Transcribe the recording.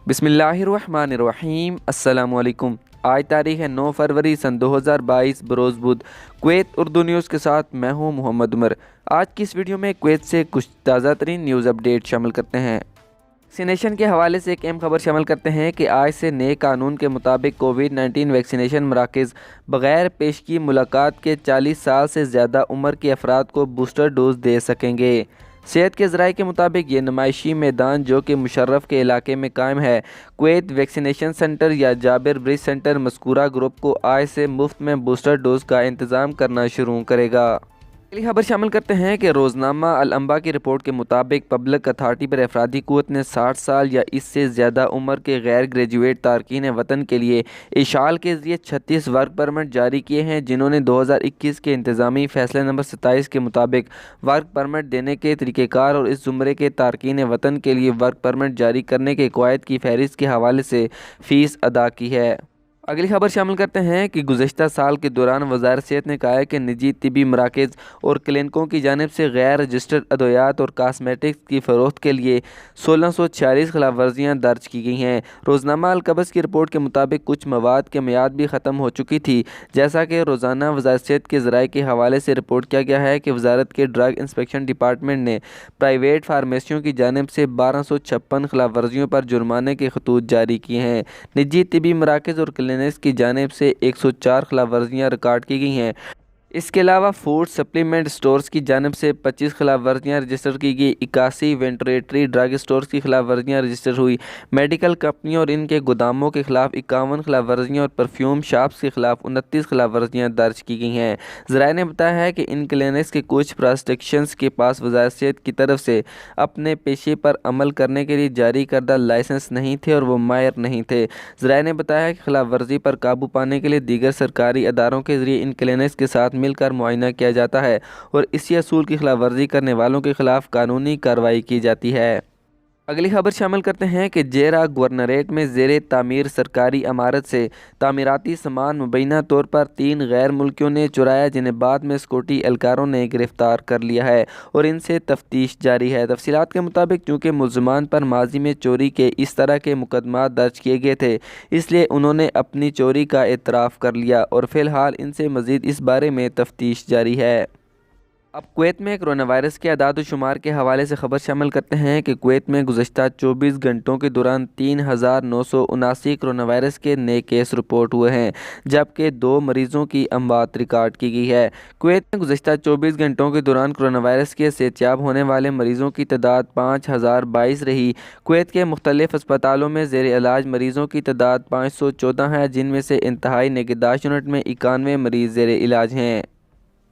बिस्मिल्लाहिर्रहमानिर्रहीम। अस्सलामु अलैकुम। आज तारीख है 9 फरवरी सन 2022 बरोज़ बुध। कुवैत उर्दू न्यूज़ के साथ मैं हूं मोहम्मद उमर। आज की इस वीडियो में कुवैत से कुछ ताज़ा तरीन न्यूज़ अपडेट शामिल करते हैं। वैक्सीनेशन के हवाले से एक अहम खबर शामिल करते हैं कि आज से नए कानून के मुताबिक कोविड-19 वैक्सीनेशन मराकज़ बग़ैर पेशगी मुलाकात के 40 साल से ज़्यादा उम्र के अफराद को बूस्टर डोज दे सकेंगे। सेहत के ज़राए के मुताबिक ये नुमाइशी मैदान जो कि मुशर्रफ के इलाके में कायम है, कुवैत वैक्सीनेशन सेंटर या जाबिर ब्रिज सेंटर मज़कूरा ग्रुप को आज से मुफ्त में बूस्टर डोज का इंतज़ाम करना शुरू करेगा। अगली खबर शामिल करते हैं कि रोज़नामा अल अंबा की रिपोर्ट के मुताबिक पब्लिक अथॉरिटी पर अफरादी क़ुव्वत ने 60 साल या इससे ज़्यादा उम्र के गैर ग्रेजुएट तारकीन वतन के लिए इशाल के ज़रिए 36 वर्क परमिट जारी किए हैं, जिन्होंने 2021 के इंतज़ामी फ़ैसले नंबर 27 के मुताबिक वर्क परमिट देने के तरीक़ेकार और इस ज़ुमरे के तारकीन वतन के लिए वर्क परमिट जारी करने के कवायद की फहरिस्त के हवाले से फ़ीस अदा की है। अगली खबर शामिल करते हैं कि गुज़श्ता साल के दौरान वज़ारत सेहत ने कहा है कि निजी तिबी मराकज़ और क्लिनिकों की जानिब से गैर रजिस्टर्ड अद्वियात और कास्मेटिक्स की फ़रोख्त के लिए 1646 खिलाफ वर्जियाँ दर्ज की गई हैं। रोज़नामा अल कबस की रिपोर्ट के मुताबिक कुछ मवाद की मियाद भी ख़त्म हो चुकी थी। जैसा कि रोज़ाना वज़ारत सेहत के ज़राए के हवाले से रिपोर्ट किया गया है कि वज़ारत के ड्रग इंस्पेक्शन डिपार्टमेंट ने प्राइवेट फार्मेसियों की जानिब से 1256 खिलाफ वर्जियों पर जुर्माने के खतूत जारी किए हैं। निजी तिबी मराकज़ और क्लिनिक्स की जानिब से 104 खिलाफ वर्जियाँ रिकॉर्ड की गई हैं। इसके अलावा फूड सप्लीमेंट स्टोर्स की जानिब से 25 खिलाफ वर्जियाँ रजिस्टर की गई, 81 वेंटरेटरी ड्रग स्टोर्स की खिलाफ वर्जियाँ रजिस्टर हुई। मेडिकल कंपनियों और इनके गोदामों के खिलाफ 51 खिलाफ वर्जियाँ और परफ्यूम शॉप्स के खिलाफ 29 खिलाफ वर्जियाँ दर्ज की गई हैं। ज़राए ने बताया है कि इन क्लिनिक्स के कुछ प्रोस्टिक्शंस के पास वज़ारत सेहत की तरफ से अपने पेशे पर अमल करने के लिए जारी करदा लाइसेंस नहीं थे और वो माहिर नहीं थे। ज़राए ने बताया कि खिलाफ वर्जी पर काबू पाने के लिए दीगर सरकारी अदारों के ज़रिए इन क्लिनिक्स के साथ मिलकर मुआयना किया जाता है और इसी असूल की खिलाफ वर्जी करने वालों के खिलाफ कानूनी कार्रवाई की जाती है। अगली खबर शामिल करते हैं कि जेरा गवर्नरेट में ज़ेरे तामीर सरकारी इमारत से तामीराती सामान मुबैना तौर पर 3 गैर मुल्कियों ने चुराया, जिन्हें बाद में सिक्योरिटी एहलकारों ने गिरफ्तार कर लिया है और इनसे तफ्तीश जारी है। तफसीलात के मुताबिक चूँकि मुलजमान पर माजी में चोरी के इस तरह के मुकदमात दर्ज किए गए थे, इसलिए उन्होंने अपनी चोरी का एतराफ़ कर लिया और फ़िलहाल इनसे मज़ीद इस बारे में तफ्तीश जारी है। अब कुवैत में कोरोना वायरस के अदाद व शुमार के हवाले से ख़बर शामिल करते हैं कि कुवैत में गुज़श्ता 24 घंटों के दौरान 3979 कोरोना वायरस के नए केस रिपोर्ट हुए हैं, जबकि 2 मरीज़ों की अमवात रिकॉर्ड की गई है। कुवैत में गुज़श्ता 24 घंटों के दौरान कोरोना वायरस के सेहतयाब होने वाले मरीज़ों की तादाद 5022 रही। कुवैत के मुख्तलिफ अस्पतालों में ज़ेर इलाज मरीज़ों की तादाद 514 है, जिनमें से इंतहाई निगहदाश्त यूनिट में 91 मरीज़ ज़ेर इलाज हैं।